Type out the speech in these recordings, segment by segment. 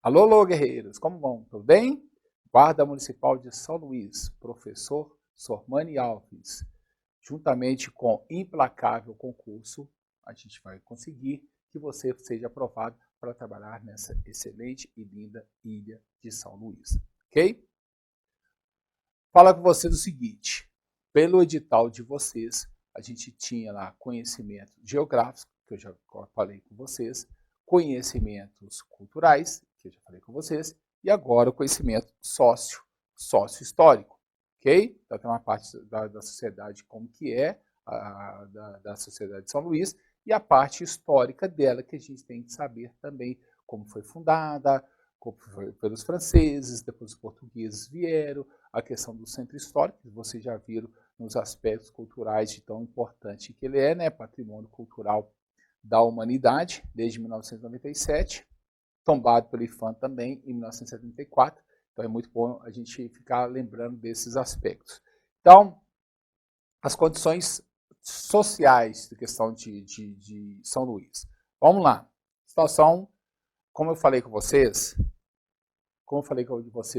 Alô, alô, guerreiros, como vão? Tudo bem? Guarda Municipal de São Luís, professor Sormani Alves, juntamente com implacável concurso, a gente vai conseguir que você seja aprovado para trabalhar nessa excelente e linda ilha de São Luís, ok? Fala com vocês o seguinte, pelo edital de vocês, a gente tinha lá conhecimento geográfico, que eu já falei com vocês, conhecimentos culturais, que eu já falei com vocês, e agora o conhecimento sócio-histórico, ok? Então tem uma parte da sociedade como que é, da sociedade de São Luís, e a parte histórica dela, que a gente tem que saber também como foi fundada, como foi pelos franceses, depois os portugueses vieram, a questão do centro histórico, que vocês já viram nos aspectos culturais de tão importante que ele é, né? Patrimônio cultural da humanidade, desde 1997, tombado pelo IFAM também em 1974. Então é muito bom a gente ficar lembrando desses aspectos. Então, as condições sociais da questão de São Luís. Vamos lá. Situação, como eu falei com vocês,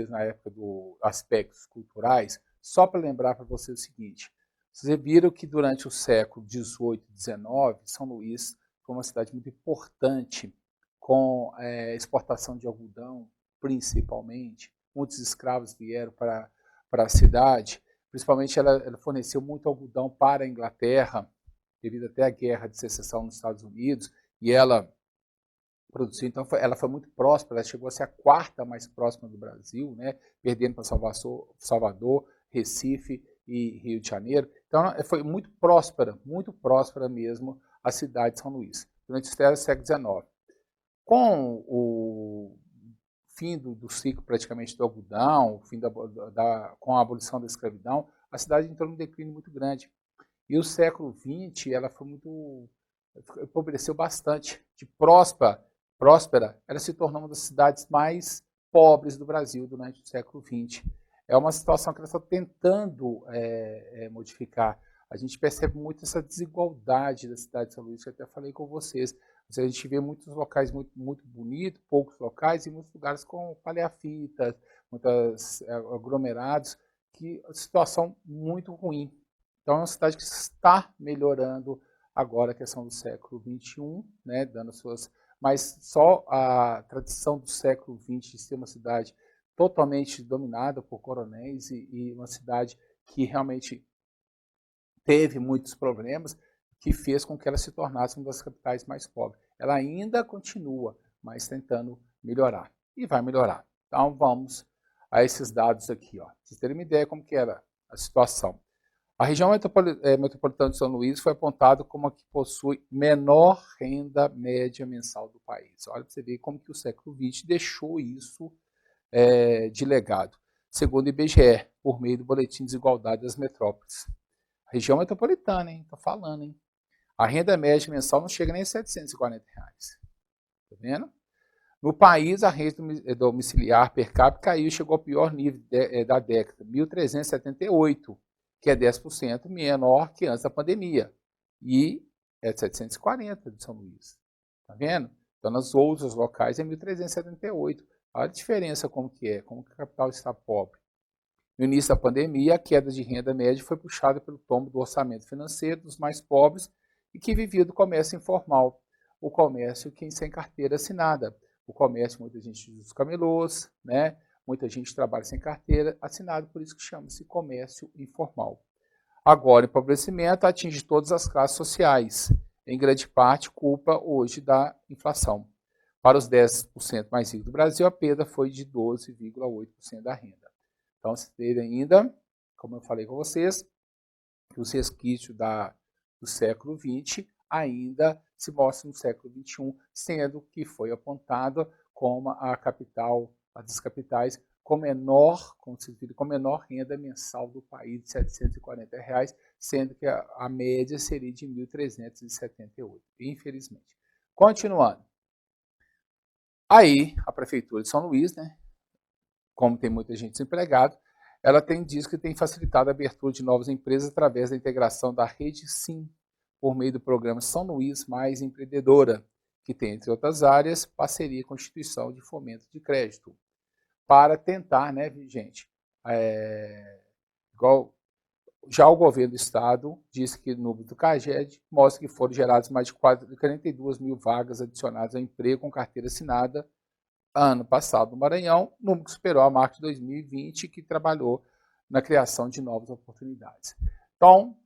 na época dos aspectos culturais, só para lembrar para vocês o seguinte, vocês viram que durante o século XVIII e XIX, São Luís foi uma cidade muito importante com exportação de algodão, principalmente. Muitos escravos vieram para a cidade, principalmente ela forneceu muito algodão para a Inglaterra, devido até à guerra de secessão nos Estados Unidos, e ela produziu, então ela foi muito próspera, ela chegou a ser a quarta mais próxima do Brasil, né, perdendo para Salvador, Recife e Rio de Janeiro. Então foi muito próspera mesmo a cidade de São Luís, durante o século XIX. Com o fim do ciclo praticamente do algodão, com a abolição da escravidão, a cidade entrou num declínio muito grande. E o século XX, ela foi empobreceu bastante. De próspera, ela se tornou uma das cidades mais pobres do Brasil durante o século XX. É uma situação que ela está tentando modificar. A gente percebe muito essa desigualdade da cidade de São Luís, que eu até falei com vocês. A gente vê muitos locais muito bonitos, poucos locais, e muitos lugares com paleafitas, muitos aglomerados, que a situação muito ruim. Então é uma cidade que está melhorando agora a questão do século XXI, né, dando suas... Mas só a tradição do século XX de ser uma cidade totalmente dominada por coronéis e uma cidade que realmente teve muitos problemas, que fez com que ela se tornasse uma das capitais mais pobres. Ela ainda continua, mas tentando melhorar. E vai melhorar. Então vamos a esses dados aqui. Ó. Pra vocês terem uma ideia como que era a situação. A região metropolitana de São Luís foi apontada como a que possui menor renda média mensal do país. Olha para você ver como que o século XX deixou isso de legado. Segundo o IBGE, por meio do Boletim de Desigualdade das Metrópoles. A região metropolitana, hein? Tô falando, hein? A renda média mensal não chega nem a R$740. Tá vendo? No país, a renda domiciliar per capita caiu e chegou ao pior nível da década, 1.378, que é 10% menor que antes da pandemia. E é 740 de São Luís. Tá vendo? Então, nos outros locais é 1.378. Olha a diferença como que a capital está pobre. No início da pandemia, a queda de renda média foi puxada pelo tombo do orçamento financeiro dos mais pobres e que viviam do comércio informal. O comércio sem carteira assinada. O comércio, muita gente dos camelôs, né? Muita gente trabalha sem carteira assinada, por isso que chama-se comércio informal. Agora, o empobrecimento atinge todas as classes sociais, em grande parte culpa hoje da inflação. Para os 10% mais ricos do Brasil, a perda foi de 12,8% da renda. Então, se teve ainda, como eu falei com vocês, que os resquícios do século XX ainda se mostram no século XXI, sendo que foi apontado como a capital, uma das capitais com menor renda mensal do país, de R$740, sendo que a média seria de 1.378, infelizmente. Continuando. Aí, a Prefeitura de São Luís, né, como tem muita gente desempregada, ela diz que tem facilitado a abertura de novas empresas através da integração da rede Sim, por meio do programa São Luís Mais Empreendedora, que tem, entre outras áreas, parceria com a instituição de fomento de crédito, para tentar, né, gente, igual já o governo do estado disse que no número do CAGED mostra que foram geradas mais de 42 mil vagas adicionadas ao emprego com carteira assinada ano passado no Maranhão, número que superou a marca de 2020, que trabalhou na criação de novas oportunidades. Então,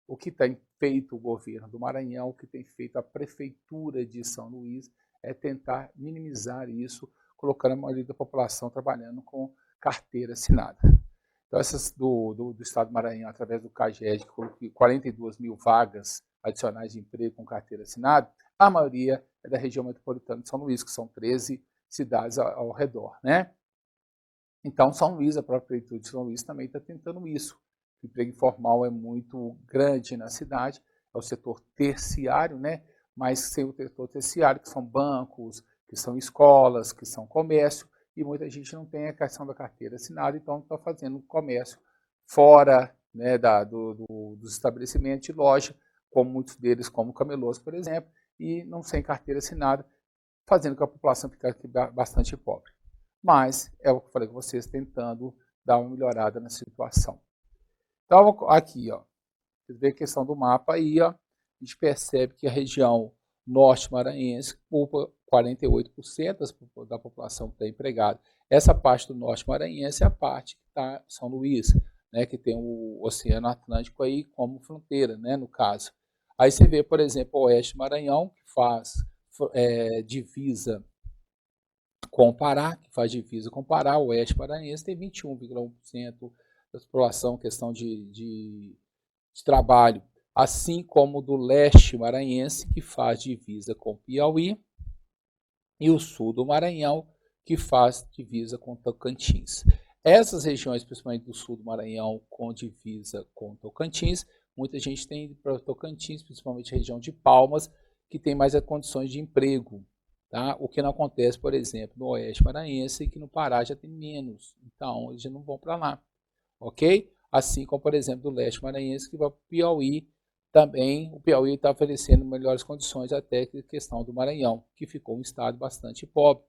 o que tem feito o governo do Maranhão, o que tem feito a Prefeitura de São Luís, é tentar minimizar isso, colocando a maioria da população trabalhando com carteira assinada. Então, essas do estado do Maranhão, através do CAGED, que colocou 42 mil vagas adicionais de emprego com carteira assinada, a maioria é da região metropolitana de São Luís, que são 13 cidades ao redor, né? Então, São Luís, a própria Prefeitura de São Luís também está tentando isso. O emprego informal é muito grande na cidade, é o setor terciário, né? Mas sem o setor terciário, que são bancos, que são escolas, que são comércio, e muita gente não tem a questão da carteira assinada, então está fazendo comércio fora, né, dos estabelecimentos de loja, como muitos deles, como camelôs, por exemplo, e não sem carteira assinada, fazendo com que a população fique bastante pobre. Mas é o que eu falei com vocês, tentando dar uma melhorada na situação. Então, aqui, ó, vocês veem a questão do mapa aí, ó, a gente percebe que a região norte maranhense ocupa 48% da população que está empregada. Essa parte do norte maranhense é a parte que está em São Luís, né, que tem o Oceano Atlântico aí como fronteira, né, no caso. Aí você vê, por exemplo, o oeste do Maranhão, que faz divisa com o Pará, que faz divisa com o Pará, o oeste maranhense tem 21,1% da população, questão de trabalho, assim como do leste maranhense, que faz divisa com Piauí, e o sul do Maranhão, que faz divisa com Tocantins. Essas regiões, principalmente do sul do Maranhão, com divisa com Tocantins, muita gente tem para Tocantins, principalmente a região de Palmas, que tem mais condições de emprego. Tá? O que não acontece, por exemplo, no oeste maranhense, que no Pará já tem menos. Então, eles já não vão para lá. Ok? Assim como, por exemplo, do leste maranhense, que vai para o Piauí, também o Piauí está oferecendo melhores condições até que a questão do Maranhão, que ficou um estado bastante pobre.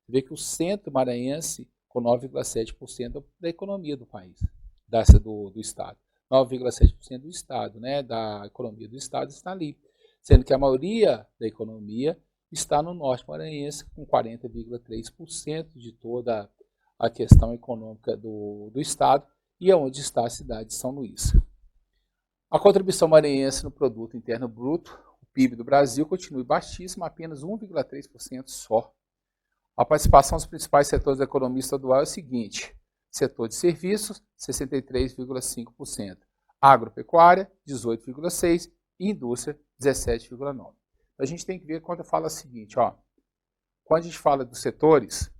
Você vê que o centro maranhense, com 9,7% da economia do país, do estado. 9,7% do estado, né, da economia do estado está ali. Sendo que a maioria da economia está no norte maranhense, com 40,3% de toda a questão econômica do estado, e é onde está a cidade de São Luís. A contribuição maranhense no produto interno bruto, o PIB do Brasil, continua baixíssima, apenas 1,3% só. A participação dos principais setores da economia estadual é o seguinte: setor de serviços, 63,5%, agropecuária, 18,6%, e indústria, 17,9%. A gente tem que ver quando eu falo o seguinte, ó, quando a gente fala dos setores,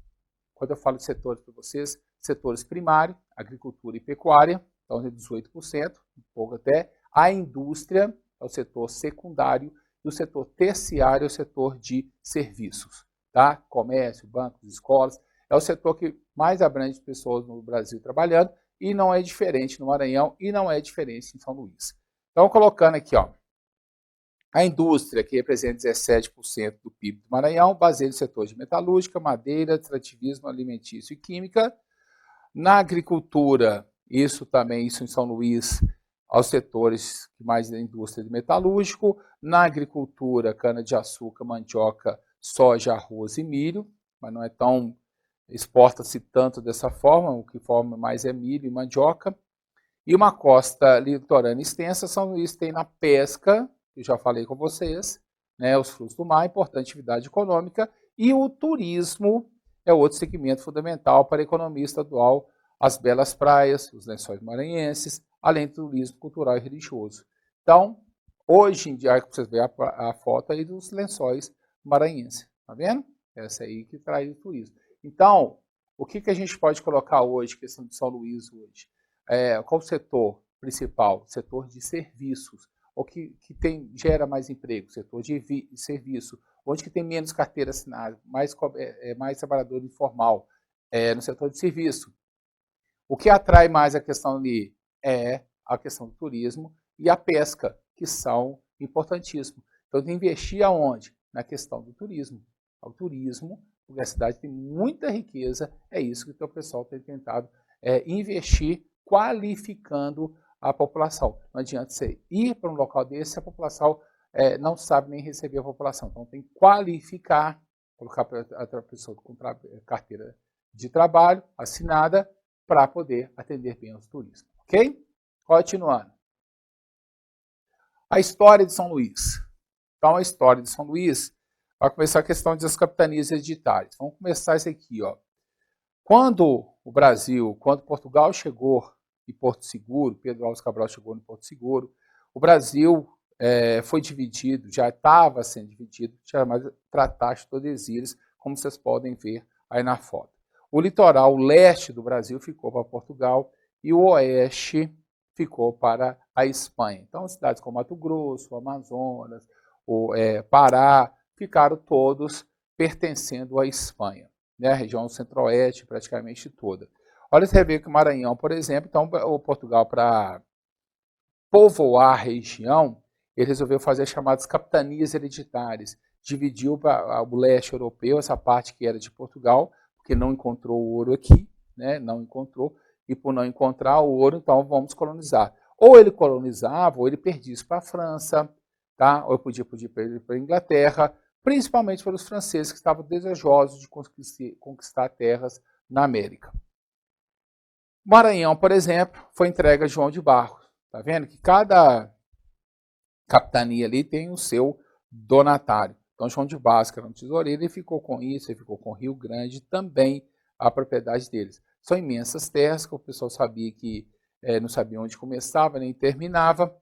quando eu falo de setores para vocês, setores primário, agricultura e pecuária, então é 18%, um pouco até. A indústria é o setor secundário e o setor terciário é o setor de serviços, tá? Comércio, bancos, escolas, é o setor que mais abrange pessoas no Brasil trabalhando e não é diferente no Maranhão e não é diferente em São Luís. Então, colocando aqui, ó, a indústria, que representa 17% do PIB do Maranhão, baseia no setor de metalúrgica, madeira, extrativismo alimentício e química. Na agricultura, isso em São Luís, aos setores que mais da indústria de metalúrgico. Na agricultura, cana-de-açúcar, mandioca, soja, arroz e milho, mas não é tão, exporta-se tanto dessa forma, o que forma mais é milho e mandioca. E uma costa litorânea extensa, São Luís tem na pesca, que eu já falei com vocês, né, os frutos do mar, importante atividade econômica, e o turismo é outro segmento fundamental para a economia estadual, as belas praias, os lençóis maranhenses, além do turismo cultural e religioso. Então, hoje em dia, vocês veem a foto aí dos lençóis maranhenses, tá vendo? Essa aí que traz o turismo. Então, o que a gente pode colocar hoje, questão de São Luís hoje? Qual o setor principal? Setor de serviços. O que gera mais emprego? Setor de serviço. Onde que tem menos carteira assinada, mais trabalhador informal. no setor de serviço. O que atrai mais a questão ali é a questão do turismo e a pesca, que são importantíssimos. Então, tem que investir aonde? Na questão do turismo. O turismo, porque a cidade tem muita riqueza, é isso que o pessoal tem tentado investir, qualificando a população. Não adianta você ir para um local desse se a população não sabe nem receber a população. Então, tem que qualificar, colocar a pessoa com carteira de trabalho assinada, para poder atender bem aos turistas, ok? Continuando. A história de São Luís. Então, a história de São Luís vai começar a questão das capitanias hereditárias. Vamos começar isso aqui, ó. Quando Portugal chegou em Porto Seguro, Pedro Álvares Cabral chegou em Porto Seguro, o Brasil foi dividido, já estava sendo dividido, chamado Tratado de Tordesilhas, como vocês podem ver aí na foto. O litoral leste do Brasil ficou para Portugal e o oeste ficou para a Espanha. Então, cidades como Mato Grosso, Amazonas, Pará, ficaram todos pertencendo à Espanha, né? A região centro-oeste praticamente toda. Olha, você vê que o Maranhão, por exemplo, então o Portugal, para povoar a região, ele resolveu fazer as chamadas capitanias hereditárias. Dividiu para o leste europeu, essa parte que era de Portugal, porque não encontrou o ouro aqui, né? Não encontrou, e por não encontrar o ouro, então vamos colonizar. Ou ele colonizava, ou ele perdia isso para a França, tá? Ou podia para a Inglaterra, principalmente para os franceses que estavam desejosos de conquistar terras na América. Maranhão, por exemplo, foi entregue a João de Barros. Tá vendo que cada capitania ali tem o seu donatário. Então, João de Barros, que era um tesoureiro, ele ficou com isso, ele ficou com Rio Grande também, a propriedade deles. São imensas terras que o pessoal sabia que não sabia onde começava nem terminava.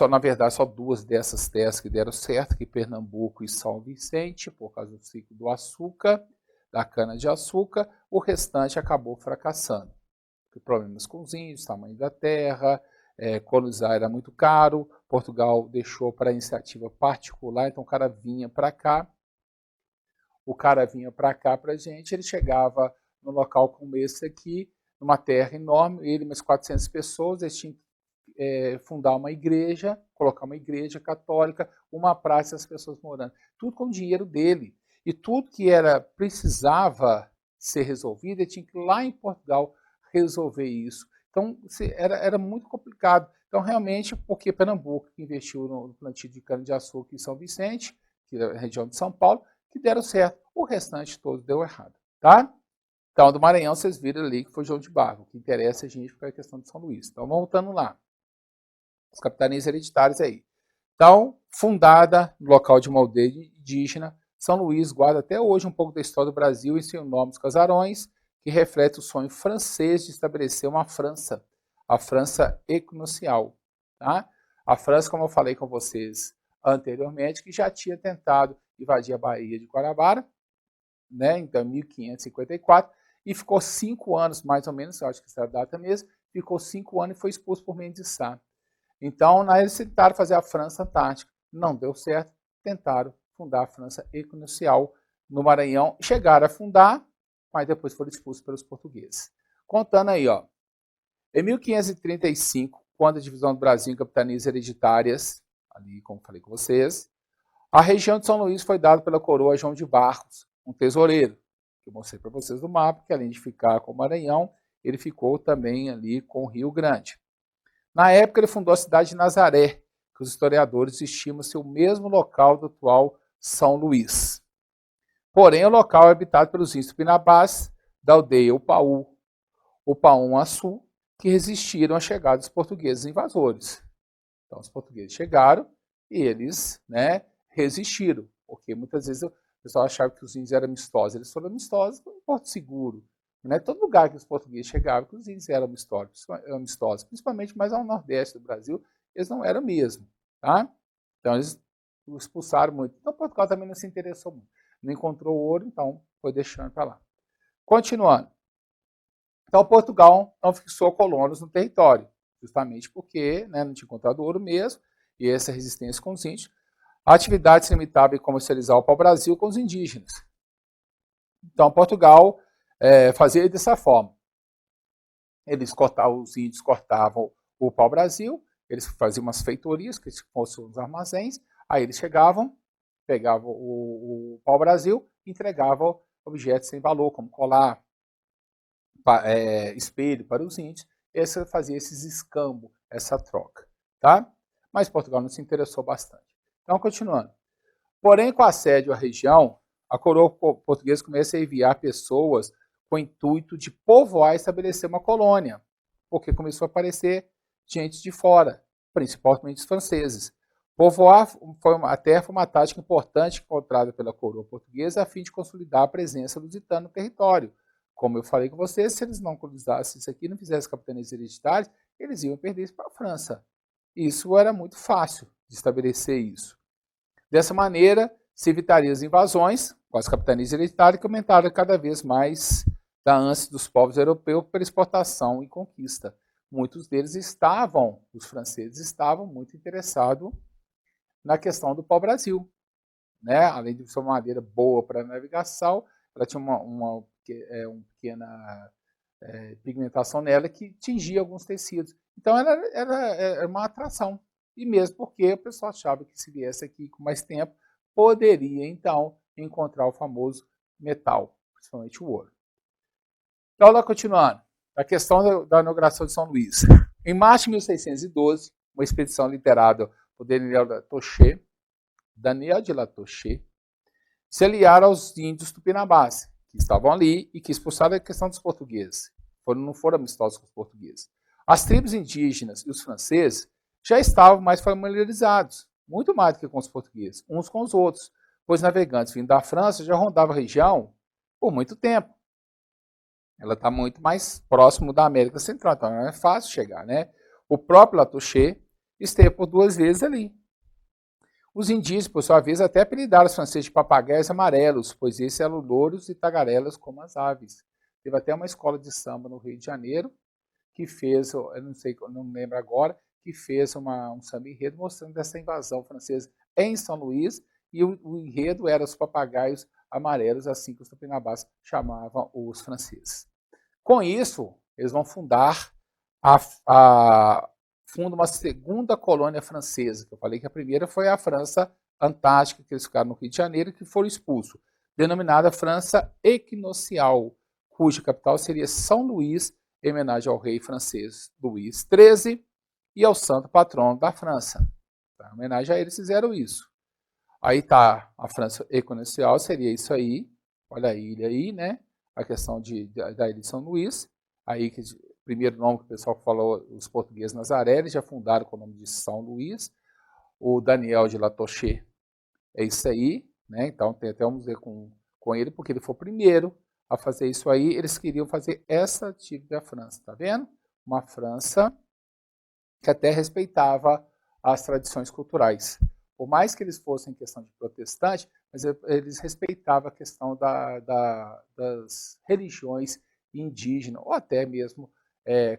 Na verdade, só duas dessas terras que deram certo, que Pernambuco e São Vicente, por causa do ciclo do açúcar, da cana-de-açúcar, o restante acabou fracassando. Problemas com os índios, tamanho da terra, colonizar era muito caro, Portugal deixou para iniciativa particular, então o cara vinha para cá, para a gente, ele chegava no local como esse aqui, numa terra enorme, ele e mais 400 pessoas, eles tinham que fundar uma igreja, colocar uma igreja católica, uma praça, as pessoas morando, tudo com o dinheiro dele, e tudo que precisava ser resolvido, ele tinha que ir lá em Portugal resolver isso. Então, era muito complicado. Então, realmente, porque Pernambuco investiu no plantio de cana-de-açúcar em São Vicente, que é a região de São Paulo, que deram certo. O restante todo deu errado, tá? Então, do Maranhão, vocês viram ali que foi João de Barros. O que interessa a gente foi a questão de São Luís. Então, voltando lá. As capitanias hereditárias aí. Então, fundada no local de uma aldeia indígena, São Luís guarda até hoje um pouco da história do Brasil em seu nome dos casarões, que reflete o sonho francês de estabelecer uma França, a França equinocial. Tá? A França, como eu falei com vocês anteriormente, que já tinha tentado invadir a Baía de Guanabara, né, então, em 1554, e ficou 5 anos, mais ou menos, eu acho que essa é a data mesmo, ficou 5 anos e foi expulso por Mendes de Sá. Então, eles tentaram fazer a França Antártica, não deu certo, tentaram fundar a França equinocial no Maranhão, chegaram a fundar, mas depois foram expulsos pelos portugueses. Contando aí, ó, em 1535, quando a divisão do Brasil em capitanias hereditárias, ali como falei com vocês, a região de São Luís foi dada pela coroa João de Barros, um tesoureiro, que eu mostrei para vocês no mapa, que além de ficar com o Maranhão, ele ficou também ali com o Rio Grande. Na época, ele fundou a cidade de Nazaré, que os historiadores estimam ser o mesmo local do atual São Luís. Porém, o local é habitado pelos índios tupinambás da aldeia Upaú, Upaum-Açu, que resistiram à chegada dos portugueses invasores. Então, os portugueses chegaram e eles resistiram, porque muitas vezes o pessoal achava que os índios eram amistosos. Eles foram amistosos em Porto Seguro. Todo lugar que os portugueses chegavam, que os índios eram amistosos, principalmente mais ao nordeste do Brasil, eles não eram mesmo. Tá? Então, eles expulsaram muito. Então, Portugal também não se interessou muito. Não encontrou ouro, então foi deixando para lá. Continuando. Então, Portugal não fixou colonos no território, justamente porque não tinha encontrado ouro mesmo, e essa resistência com os índios. A atividade se limitava em comercializar o pau-brasil com os indígenas. Então, Portugal fazia dessa forma. Os índios cortavam o pau-brasil, eles faziam umas feitorias, que fossem os armazéns, aí eles chegavam, pegavam o pau-brasil e entregavam objetos sem valor, como colar, espelho para os índios. Essa fazia esses escambos, essa troca. Tá? Mas Portugal não se interessou bastante. Então, continuando. Porém, com o assédio à região, a coroa portuguesa começa a enviar pessoas com o intuito de povoar e estabelecer uma colônia, porque começou a aparecer gente de fora, principalmente os franceses. Povoar a terra foi uma tática importante encontrada pela coroa portuguesa a fim de consolidar a presença lusitana no território. Como eu falei com vocês, se eles não colonizassem isso aqui, não fizessem capitanias hereditárias, eles iam perder isso para a França. Isso era muito fácil de estabelecer isso. Dessa maneira, se evitaria as invasões com as capitanias hereditárias que aumentaram cada vez mais da ânsia dos povos europeus pela exportação e conquista. Muitos deles os franceses estavam muito interessados na questão do pau-brasil. Né? Além de ser uma madeira boa para navegação, ela tinha uma pequena pigmentação nela que tingia alguns tecidos. Então era uma atração. E mesmo porque o pessoal achava que se viesse aqui com mais tempo, poderia então encontrar o famoso metal, principalmente o ouro. Então, lá continuando, a questão da inauguração de São Luís. Em março de 1612, uma expedição liderada por Daniel de La Touche, se aliaram aos índios tupinambás, que estavam ali e que expulsaram a questão dos portugueses. Não foram amistosos com os portugueses. As tribos indígenas e os franceses já estavam mais familiarizados, muito mais do que com os portugueses, uns com os outros, pois navegantes vindo da França já rondavam a região por muito tempo. Ela está muito mais próximo da América Central, então não é fácil chegar, né? O próprio Latouche esteve por 2 vezes ali. Os indígenas, por sua vez, até apelidaram os franceses de papagaios amarelos, pois esses eram louros e tagarelas como as aves. Teve até uma escola de samba no Rio de Janeiro que fez, eu não sei, não me lembro agora, que fez um samba enredo mostrando essa invasão francesa em São Luís, e o enredo era os papagaios amarelos, assim que os tupinambás chamavam os franceses. Com isso, eles vão fundar uma segunda colônia francesa, que eu falei que a primeira foi a França Antártica, que eles ficaram no Rio de Janeiro, que foram expulsos, denominada França Equinocial, cuja capital seria São Luís, em homenagem ao rei francês Luís XIII e ao santo patrono da França. Em homenagem a eles fizeram isso. Aí está a França Equinocial, seria isso aí, olha a ilha aí, né? A questão da ilha de São Luís, aí que primeiro nome que o pessoal falou, os portugueses Nazaré, eles já fundaram com o nome de São Luís. O Daniel de La Touche é isso aí, né? Então tem até um museu com ele, porque ele foi o primeiro a fazer isso aí. Eles queriam fazer essa tipo da França, tá vendo? Uma França que até respeitava as tradições culturais. Por mais que eles fossem em questão de protestante, mas eles respeitavam a questão das religiões indígenas, ou até mesmo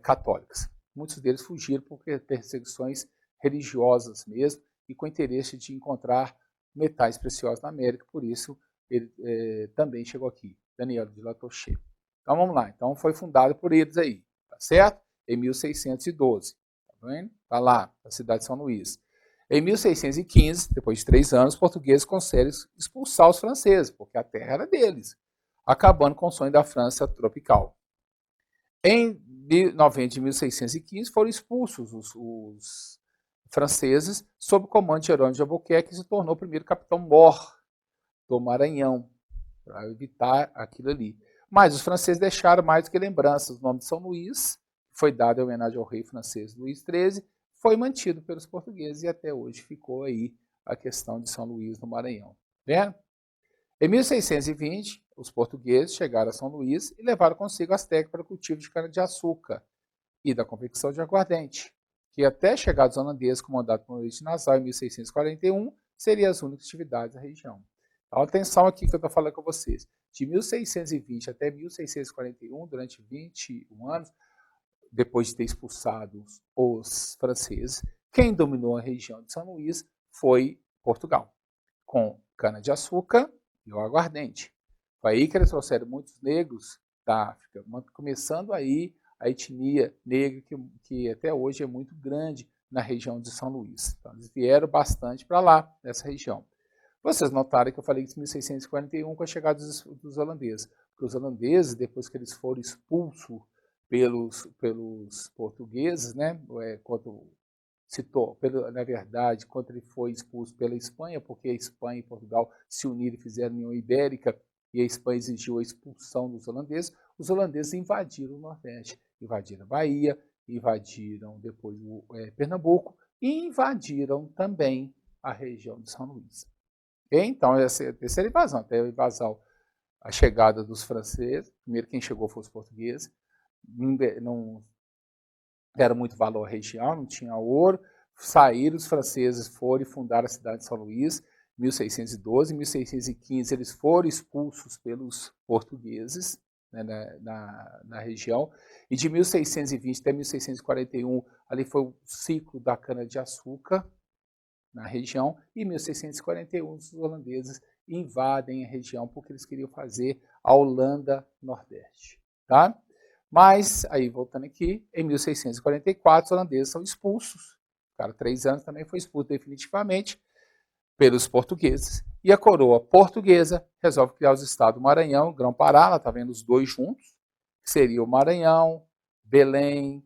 católicas. Muitos deles fugiram por perseguições religiosas mesmo, e com interesse de encontrar metais preciosos na América, por isso ele também chegou aqui, Daniel de La Touche. Então vamos lá, então foi fundado por eles aí, tá certo? Em 1612, tá vendo? Tá lá, na cidade de São Luís. Em 1615, depois de 3 anos, os portugueses conseguem expulsar os franceses, porque a terra era deles, acabando com o sonho da França tropical. Em novembro de 1615, foram expulsos os franceses sob o comando de Jerônimo de Albuquerque, que se tornou o primeiro capitão-mor do Maranhão, para evitar aquilo ali. Mas os franceses deixaram mais do que lembranças. O nome de São Luís, que foi dado em homenagem ao rei francês Luís XIII, foi mantido pelos portugueses e até hoje ficou aí a questão de São Luís no Maranhão. Vendo? Em 1620, os portugueses chegaram a São Luís e levaram consigo as técnicas para o cultivo de cana-de-açúcar e da confecção de aguardente, que até chegar aos holandeses, comandado por Luís de Nassau em 1641, seriam as únicas atividades da região. Então, atenção aqui que eu estou falando com vocês. De 1620 até 1641, durante 21 anos, depois de ter expulsado os franceses, quem dominou a região de São Luís foi Portugal, com cana-de-açúcar e o aguardente. Foi aí que eles trouxeram muitos negros da África, começando aí a etnia negra, que até hoje é muito grande na região de São Luís. Então, eles vieram bastante para lá, nessa região. Vocês notaram que eu falei que em 1641, com a chegada dos holandeses. Porque os holandeses, depois que eles foram expulsos pelos portugueses, né, na verdade, quando ele foi expulso pela Espanha, porque a Espanha e Portugal se uniram e fizeram a União Ibérica, e a Espanha exigiu a expulsão dos holandeses, os holandeses invadiram o Nordeste, invadiram a Bahia, invadiram depois Pernambuco e invadiram também a região de São Luís. Então, essa é a terceira invasão. Até a invasão, a chegada dos franceses, primeiro quem chegou foi os portugueses, não deram muito valor à região, não tinha ouro, saíram, os franceses foram e fundaram a cidade de São Luís, em 1612, em 1615 eles foram expulsos pelos portugueses, né, na região, e de 1620 até 1641, ali foi o ciclo da cana-de-açúcar na região, e em 1641 os holandeses invadem a região porque eles queriam fazer a Holanda Nordeste. Tá? Mas, aí voltando aqui, em 1644 os holandeses são expulsos, ficaram 3 anos, também foi expulso definitivamente pelos portugueses, e a coroa portuguesa resolve criar os estados do Maranhão, Grão-Pará, ela está vendo os dois juntos, que seria o Maranhão, Belém,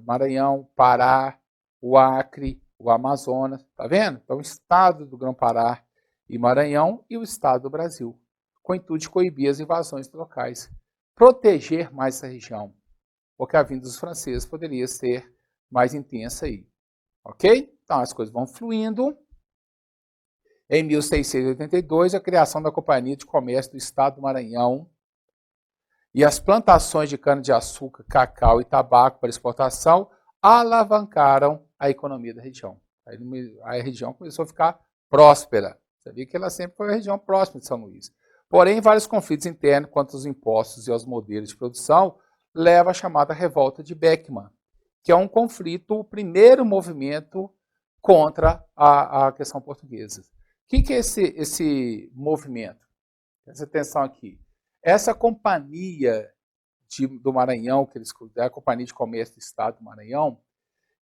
Maranhão, Pará, o Acre, o Amazonas, tá vendo? Então, o estado do Grão-Pará e Maranhão e o estado do Brasil, com o intuito de coibir as invasões locais, proteger mais essa região, porque a vinda dos franceses poderia ser mais intensa aí, ok? Então, as coisas vão fluindo. Em 1682, a criação da Companhia de Comércio do Estado do Maranhão e as plantações de cana-de-açúcar, cacau e tabaco para exportação alavancaram a economia da região. A região começou a ficar próspera. Sabia que ela sempre foi a região próxima de São Luís. Porém, vários conflitos internos quanto aos impostos e aos modelos de produção levam à chamada Revolta de Beckman, que é um conflito, o primeiro movimento contra a questão portuguesa. O que é esse movimento? Presta atenção aqui. Essa companhia do Maranhão, que eles consideram a Companhia de Comércio do Estado do Maranhão,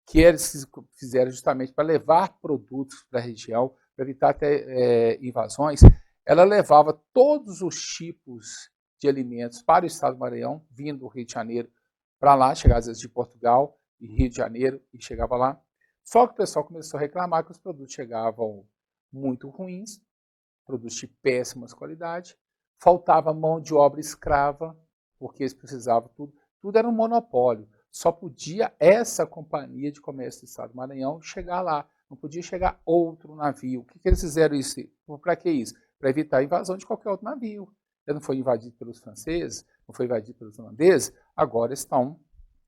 que eles fizeram justamente para levar produtos para a região, para evitar até invasões, ela levava todos os tipos de alimentos para o Estado do Maranhão, vindo do Rio de Janeiro para lá, chegava às vezes de Portugal e Rio de Janeiro e chegava lá. Só que o pessoal começou a reclamar que os produtos chegavam muito ruins, produtos de péssimas qualidade, faltava mão de obra escrava, porque eles precisavam tudo era um monopólio. Só podia essa Companhia de Comércio do Estado do Maranhão chegar lá, não podia chegar outro navio. O que eles fizeram isso? Para que isso? Para evitar a invasão de qualquer outro navio. Ele não foi invadido pelos franceses, não foi invadido pelos holandeses, agora estão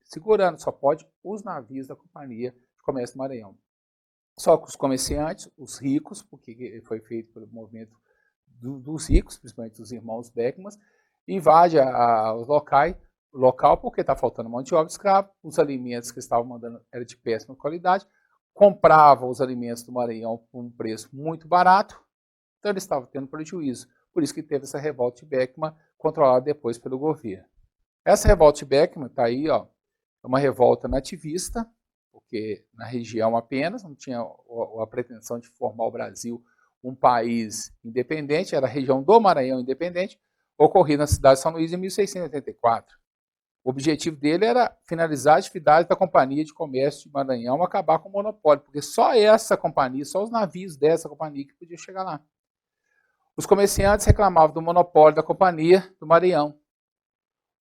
segurando, só pode os navios da Companhia de Comércio do Maranhão. Só que os comerciantes, os ricos, porque foi feito pelo movimento dos ricos, principalmente dos irmãos Beckman, invade o local porque está faltando mão de obra escrava, os alimentos que estavam mandando eram de péssima qualidade, compravam os alimentos do Maranhão por um preço muito barato, então eles estavam tendo prejuízo. Por isso que teve essa revolta de Beckman, controlada depois pelo governo. Essa revolta de Beckman está aí, ó, é uma revolta nativista, porque na região apenas, não tinha a pretensão de formar o Brasil um país independente, era a região do Maranhão independente, ocorrida na cidade de São Luís em 1684. O objetivo dele era finalizar a atividade da Companhia de Comércio de Maranhão, acabar com o monopólio, porque só essa companhia, só os navios dessa companhia que podiam chegar lá. Os comerciantes reclamavam do monopólio da Companhia do Maranhão.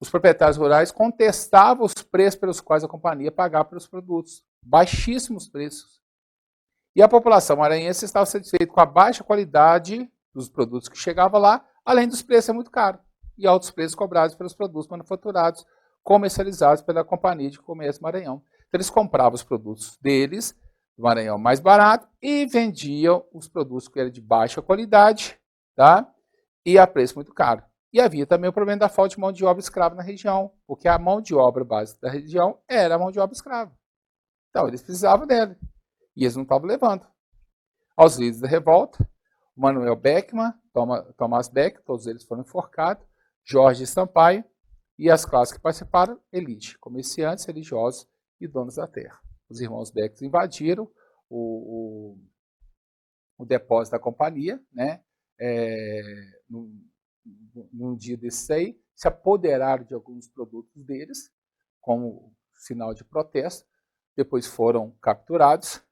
Os proprietários rurais contestavam os preços pelos quais a companhia pagava pelos produtos, baixíssimos preços. E a população maranhense estava satisfeita com a baixa qualidade dos produtos que chegavam lá, além dos preços ser muito caros, e altos preços cobrados pelos produtos manufaturados, comercializados pela Companhia de Comércio Maranhão. Então, eles compravam os produtos deles, do Maranhão, mais barato, e vendiam os produtos que eram de baixa qualidade, tá? E a preço muito caro. E havia também o problema da falta de mão de obra escrava na região, porque a mão de obra básica da região era a mão de obra escrava. Então, eles precisavam dela. E eles não estavam levando. Aos líderes da revolta, Manuel Beckman, Tomás Beck, todos eles foram enforcados, Jorge Sampaio E as classes que participaram, elite, comerciantes, religiosos e donos da terra. Os irmãos Beck invadiram o depósito da companhia, né? Num dia desses aí, se apoderaram de alguns produtos deles, como sinal de protesto, depois foram capturados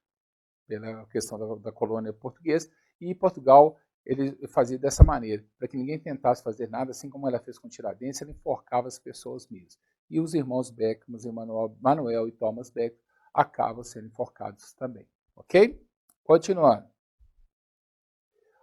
pela questão da colônia portuguesa, e Portugal ele fazia dessa maneira, para que ninguém tentasse fazer nada, assim como ela fez com Tiradentes, ele enforcava as pessoas mesmo. E os irmãos Beck, Manuel e Thomas Beck, acabam sendo enforcados também. Ok? Continuando.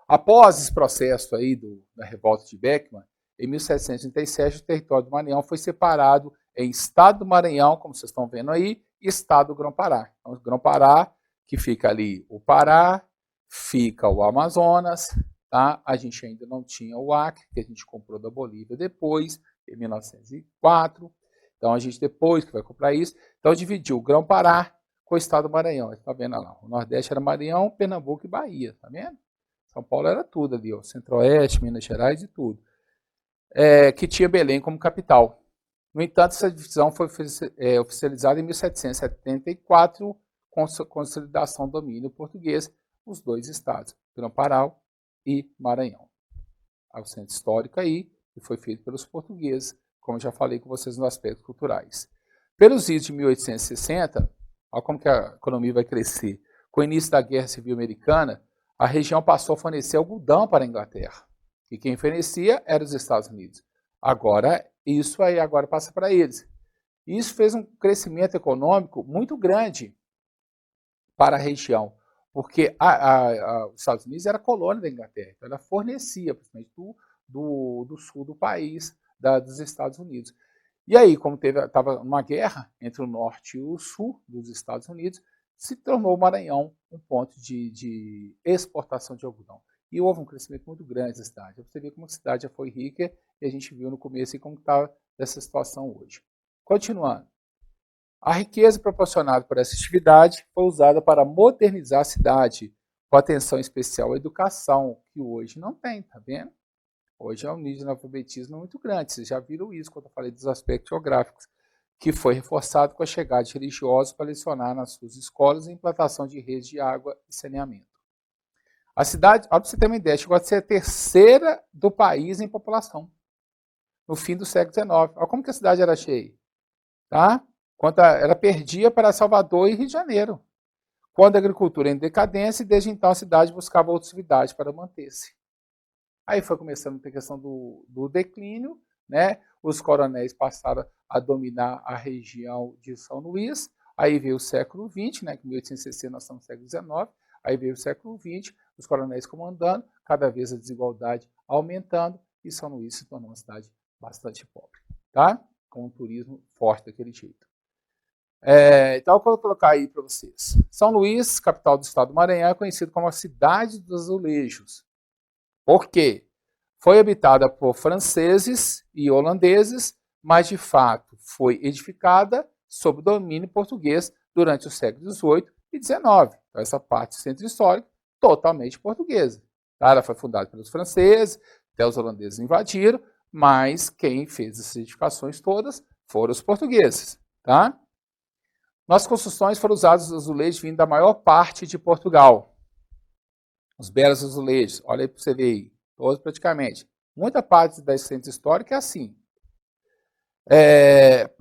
Após esse processo aí da revolta de Beckman, em 1737 o território do Maranhão foi separado em Estado do Maranhão, como vocês estão vendo aí, e Estado do Grão-Pará. Então, o Grão-Pará, que fica ali o Pará, fica o Amazonas, tá? A gente ainda não tinha o Acre, que a gente comprou da Bolívia depois, em 1904. Então, a gente depois que vai comprar isso, então dividiu o Grão-Pará com o Estado do Maranhão. Está vendo lá? O Nordeste era Maranhão, Pernambuco e Bahia, tá vendo? São Paulo era tudo ali, ó, Centro-Oeste, Minas Gerais e tudo. Que tinha Belém como capital. No entanto, essa divisão foi oficializada em 1774, com a consolidação do domínio português, os dois estados, Grão-Pará e Maranhão. O centro histórico aí, que foi feito pelos portugueses, como já falei com vocês nos aspectos culturais. Pelos idos de 1860, olha como que a economia vai crescer. Com o início da Guerra Civil Americana, a região passou a fornecer algodão para a Inglaterra. E quem fornecia era os Estados Unidos. Agora, isso aí agora passa para eles. Isso fez um crescimento econômico muito grande para a região, porque os Estados Unidos era colônia da Inglaterra, então ela fornecia, principalmente do sul do país, dos Estados Unidos. E aí, como estava uma guerra entre o norte e o sul dos Estados Unidos, se tornou o Maranhão um ponto de exportação de algodão. E houve um crescimento muito grande da cidade. Você vê como a cidade já foi rica e a gente viu no começo como está essa situação hoje. Continuando. A riqueza proporcionada por essa atividade foi usada para modernizar a cidade, com atenção especial à educação, que hoje não tem, tá vendo? Hoje é um nível de analfabetismo muito grande. Vocês já viram isso quando eu falei dos aspectos geográficos, que foi reforçado com a chegada de religiosos para lecionar nas suas escolas a implantação de redes de água e saneamento. A cidade, para você ter uma ideia, chegou a ser a terceira do país em população, no fim do século XIX. Olha como que a cidade era cheia. Tá? Quando ela perdia para Salvador e Rio de Janeiro. Quando a agricultura em decadência, e desde então a cidade buscava outras atividades para manter-se. Aí foi começando a ter questão do declínio, né? Os coronéis passaram a dominar a região de São Luís, aí veio o século XX, né? Em 1860 nós estamos no século XIX, aí veio o século XX, os coronéis comandando, cada vez a desigualdade aumentando, e São Luís se tornou uma cidade bastante pobre, tá? Com um turismo forte daquele jeito. Então, eu vou colocar aí para vocês. São Luís, capital do estado do Maranhão, é conhecido como a cidade dos azulejos. Por quê? Foi habitada por franceses e holandeses, mas de fato foi edificada sob domínio português durante o século XVIII e XIX. Então, essa parte do centro histórico totalmente portuguesa. Tá? Ela foi fundada pelos franceses, até os holandeses invadiram, mas quem fez essas edificações todas foram os portugueses. Tá? Nas construções foram usados os azulejos vindo da maior parte de Portugal. Os belos azulejos, olha aí para você ver aí, todos praticamente. Muita parte da centro histórica é assim.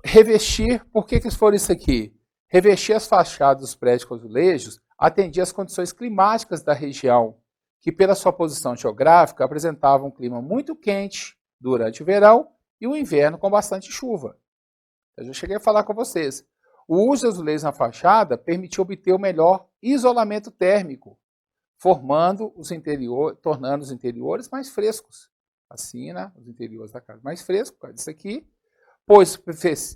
Revestir, por que foram isso aqui? Revestir as fachadas dos prédios com azulejos atendia às condições climáticas da região, que pela sua posição geográfica apresentava um clima muito quente durante o verão e o inverno com bastante chuva. Eu já cheguei a falar com vocês. O uso de azulejos na fachada permitiu obter o melhor isolamento térmico, tornando os interiores mais frescos. Assim, né? Os interiores da casa mais frescos, por causa disso aqui. Pois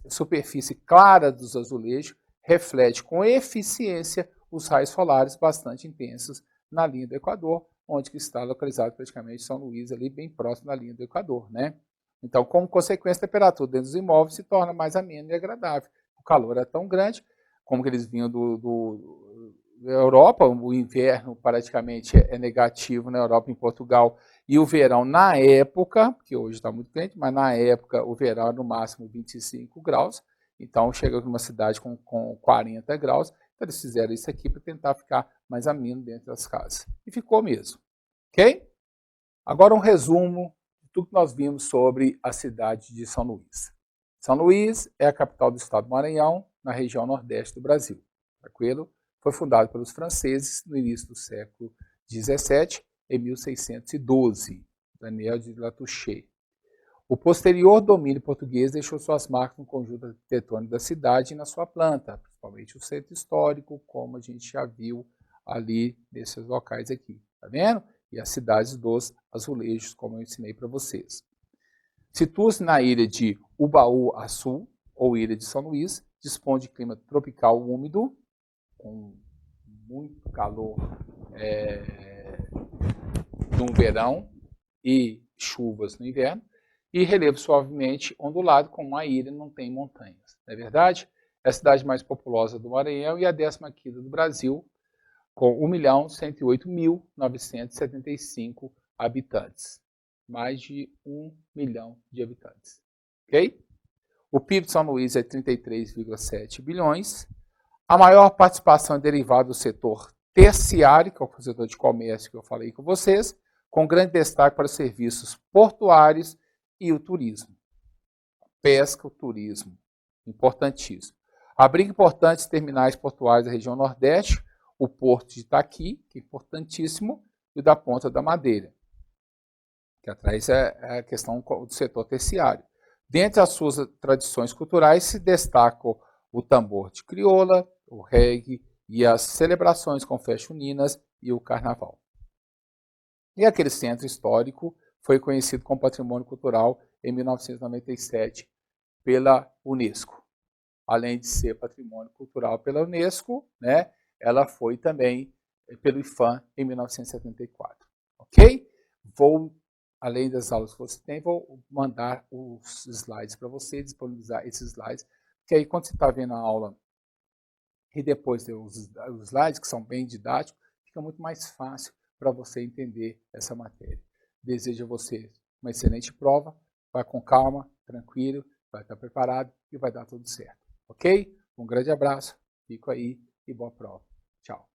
a superfície clara dos azulejos reflete com eficiência os raios solares bastante intensos na linha do Equador, onde está localizado praticamente São Luís, ali bem próximo da linha do Equador, né? Então, como consequência, a temperatura dentro dos imóveis se torna mais amena e agradável. O calor é tão grande, como que eles vinham da Europa, o inverno praticamente é negativo na Europa, em Portugal, E o verão, na época, porque hoje está muito quente, mas na época o verão era no máximo 25 graus, então chega numa cidade com 40 graus, então eles fizeram isso aqui para tentar ficar mais ameno dentro das casas. E ficou mesmo, ok? Agora um resumo de tudo que nós vimos sobre a cidade de São Luís. São Luís é a capital do estado do Maranhão, na região nordeste do Brasil. Tranquilo? Foi fundado pelos franceses no início do século XVII, em 1612, Daniel de Latouche. O posterior domínio português deixou suas marcas no conjunto arquitetônico da cidade e na sua planta, principalmente o centro histórico, como a gente já viu ali nesses locais aqui, tá vendo? E as cidades dos azulejos, como eu ensinei para vocês. Situa-se na ilha de Ubaú-Açu, ou Ilha de São Luís, dispõe de clima tropical úmido, com muito calor no verão e chuvas no inverno, e relevo suavemente ondulado, como a ilha não tem montanhas. Não é verdade? É a cidade mais populosa do Maranhão e a 15ª do Brasil, com 1.058.975 habitantes. Mais de 1 milhão de habitantes. Ok? O PIB de São Luís é 33,7 bilhões. A maior participação é derivada do setor terciário, que é o setor de comércio que eu falei com vocês, com grande destaque para os serviços portuários e o turismo. Pesca, o turismo, importantíssimo. Abriga importantes terminais portuários da região Nordeste, o Porto de Itaqui, que é importantíssimo, e o da Ponta da Madeira, que atrás é a questão do setor terciário. Dentre as suas tradições culturais se destacam o tambor de crioula, o reggae e as celebrações com festas juninas e o carnaval. E aquele centro histórico foi conhecido como Patrimônio Cultural em 1997 pela Unesco. Além de ser Patrimônio Cultural pela Unesco, né, ela foi também pelo IPHAN em 1974. Ok? Além das aulas que você tem, vou mandar os slides para você, disponibilizar esses slides, que aí quando você está vendo a aula e depois os slides, que são bem didáticos, fica muito mais fácil para você entender essa matéria. Desejo a você uma excelente prova, vai com calma, tranquilo, vai estar preparado e vai dar tudo certo. Ok? Um grande abraço, fico aí e boa prova. Tchau.